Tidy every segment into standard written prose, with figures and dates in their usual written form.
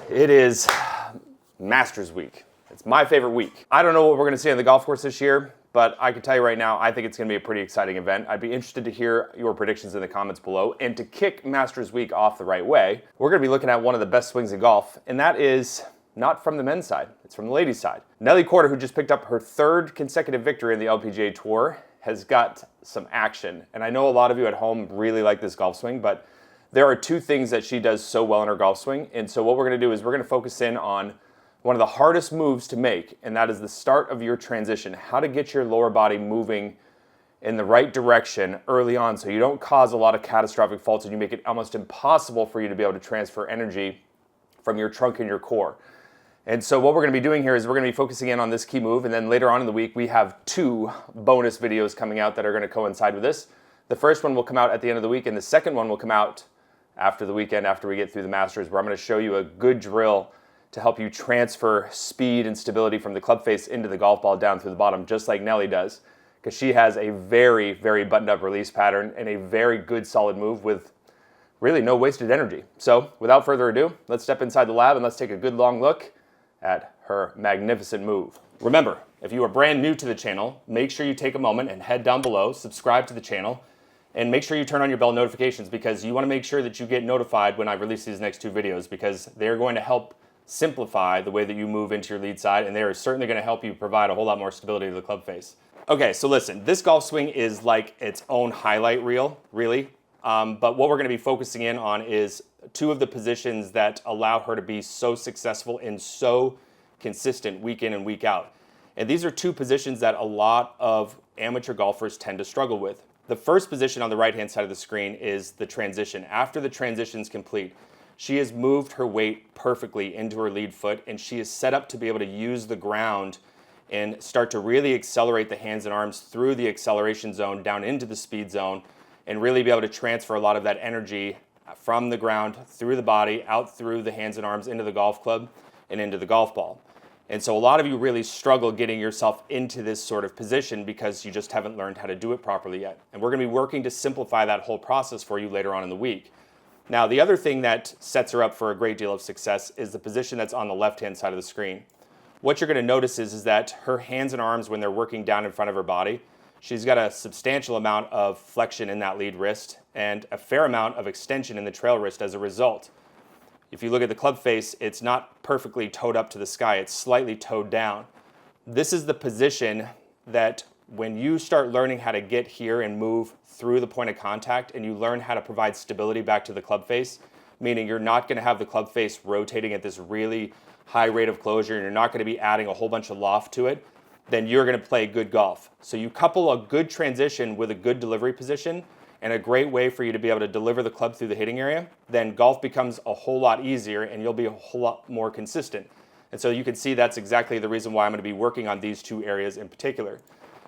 It is Masters Week. It's my favorite week. I don't know what we're going to see on the golf course this year, but I can tell you right now, I think it's going to be a pretty exciting event. I'd be interested to hear your predictions in the comments below. And to kick Masters Week off the right way, we're going to be looking at one of the best swings in golf, and that is not from the men's side, it's from the ladies' side. Nelly Korda, who just picked up her third consecutive victory in the LPGA Tour, has got some action. And I know a lot of you at home really like this golf swing, but there are two things that she does so well in her golf swing. And so what we're going to do is we're going to focus in on one of the hardest moves to make, and that is the start of your transition. How to get your lower body moving in the right direction early on so you don't cause a lot of catastrophic faults and you make it almost impossible for you to be able to transfer energy from your trunk and your core. And so what we're going to be doing here is we're going to be focusing in on this key move, and then later on in the week we have two bonus videos coming out that are going to coincide with this. The first one will come out at the end of the week, and the second one will come out after the weekend, after we get through the Masters, where I'm going to show you a good drill to help you transfer speed and stability from the club face into the golf ball down through the bottom, just like Nelly does, because she has a very, very buttoned up release pattern and a very good solid move with really no wasted energy. So without further ado, let's step inside the lab and let's take a good long look at her magnificent move. Remember, if you are brand new to the channel, make sure you take a moment and head down below, subscribe to the channel, and make sure you turn on your bell notifications, because you want to make sure that you get notified when I release these next two videos, because they're going to help simplify the way that you move into your lead side, and they are certainly going to help you provide a whole lot more stability to the club face. Okay, so listen, this golf swing is like its own highlight reel, really. But what we're going to be focusing in on is two of the positions that allow her to be so successful and so consistent week in and week out. And these are two positions that a lot of amateur golfers tend to struggle with. The first position on the right-hand side of the screen is the transition. After the transition is complete, she has moved her weight perfectly into her lead foot, and she is set up to be able to use the ground and start to really accelerate the hands and arms through the acceleration zone down into the speed zone, and really be able to transfer a lot of that energy from the ground through the body, out through the hands and arms into the golf club and into the golf ball. And so a lot of you really struggle getting yourself into this sort of position because you just haven't learned how to do it properly yet. And we're going to be working to simplify that whole process for you later on in the week. Now, the other thing that sets her up for a great deal of success is the position that's on the left-hand side of the screen. What you're going to notice is that her hands and arms, when they're working down in front of her body, she's got a substantial amount of flexion in that lead wrist and a fair amount of extension in the trail wrist as a result. If you look at the club face, it's not perfectly toed up to the sky, it's slightly toed down. This is the position that when you start learning how to get here and move through the point of contact and you learn how to provide stability back to the club face, meaning you're not going to have the club face rotating at this really high rate of closure and you're not going to be adding a whole bunch of loft to it, then you're going to play good golf. So you couple a good transition with a good delivery position and a great way for you to be able to deliver the club through the hitting area, then golf becomes a whole lot easier and you'll be a whole lot more consistent. And so you can see that's exactly the reason why I'm going to be working on these two areas in particular.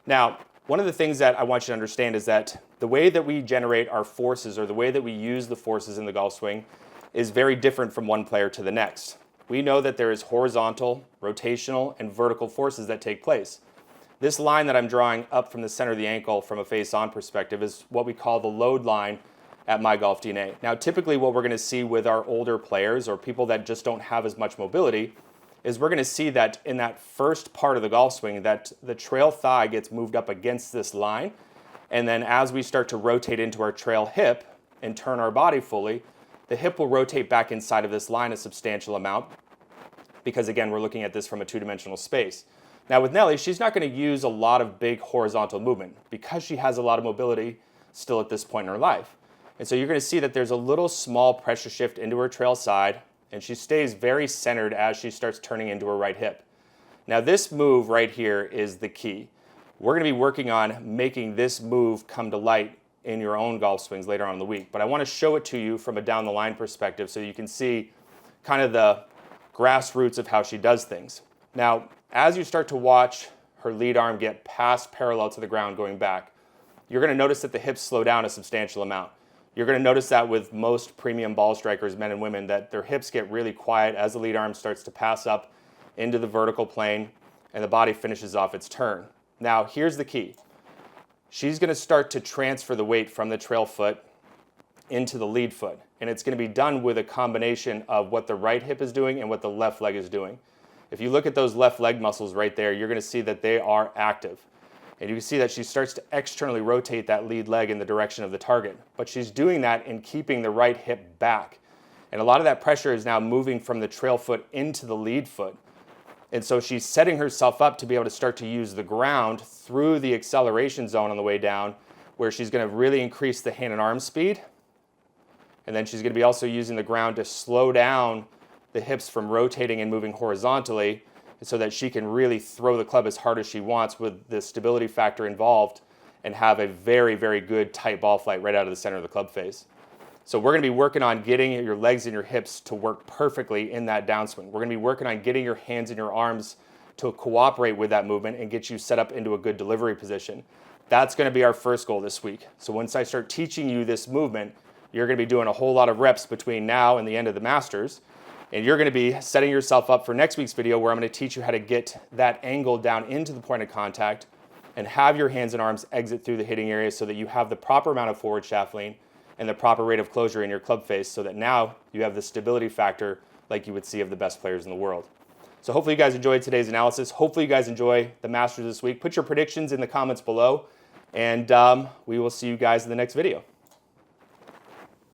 Now, one of the things that I want you to understand is that the way that we generate our forces, or the way that we use the forces in the golf swing, is very different from one player to the next. We know that there is horizontal, rotational, and vertical forces that take place. This line that I'm drawing up from the center of the ankle from a face-on perspective is what we call the load line at MyGolfDNA. Now, typically what we're going to see with our older players or people that just don't have as much mobility is we're going to see that in that first part of the golf swing that the trail thigh gets moved up against this line, and then as we start to rotate into our trail hip and turn our body fully, the hip will rotate back inside of this line a substantial amount because, again, we're looking at this from a two-dimensional space. Now with Nelly, she's not going to use a lot of big horizontal movement because she has a lot of mobility still at this point in her life. And so you're going to see that there's a little small pressure shift into her trail side, and she stays very centered as she starts turning into her right hip. Now this move right here is the key. We're going to be working on making this move come to light in your own golf swings later on in the week. But I want to show it to you from a down the line perspective so you can see kind of the grassroots of how she does things. Now, as you start to watch her lead arm get past parallel to the ground going back, you're going to notice that the hips slow down a substantial amount. You're going to notice that with most premium ball strikers, men and women, that their hips get really quiet as the lead arm starts to pass up into the vertical plane and the body finishes off its turn. Now, here's the key. She's going to start to transfer the weight from the trail foot into the lead foot. And it's going to be done with a combination of what the right hip is doing and what the left leg is doing. If you look at those left leg muscles right there, you're going to see that they are active. And you can see that she starts to externally rotate that lead leg in the direction of the target. But she's doing that in keeping the right hip back. And a lot of that pressure is now moving from the trail foot into the lead foot. And so she's setting herself up to be able to start to use the ground through the acceleration zone on the way down, where she's going to really increase the hand and arm speed. And then she's going to be also using the ground to slow down the hips from rotating and moving horizontally so that she can really throw the club as hard as she wants with the stability factor involved and have a very, very good tight ball flight right out of the center of the club face. So we're going to be working on getting your legs and your hips to work perfectly in that downswing. We're going to be working on getting your hands and your arms to cooperate with that movement and get you set up into a good delivery position. That's going to be our first goal this week. So once I start teaching you this movement, you're going to be doing a whole lot of reps between now and the end of the Masters. And you're going to be setting yourself up for next week's video, where I'm going to teach you how to get that angle down into the point of contact and have your hands and arms exit through the hitting area so that you have the proper amount of forward shaft lean and the proper rate of closure in your club face, so that now you have the stability factor like you would see of the best players in the world. So hopefully you guys enjoyed today's analysis. Hopefully you guys enjoy the Masters this week. Put your predictions in the comments below, and we will see you guys in the next video.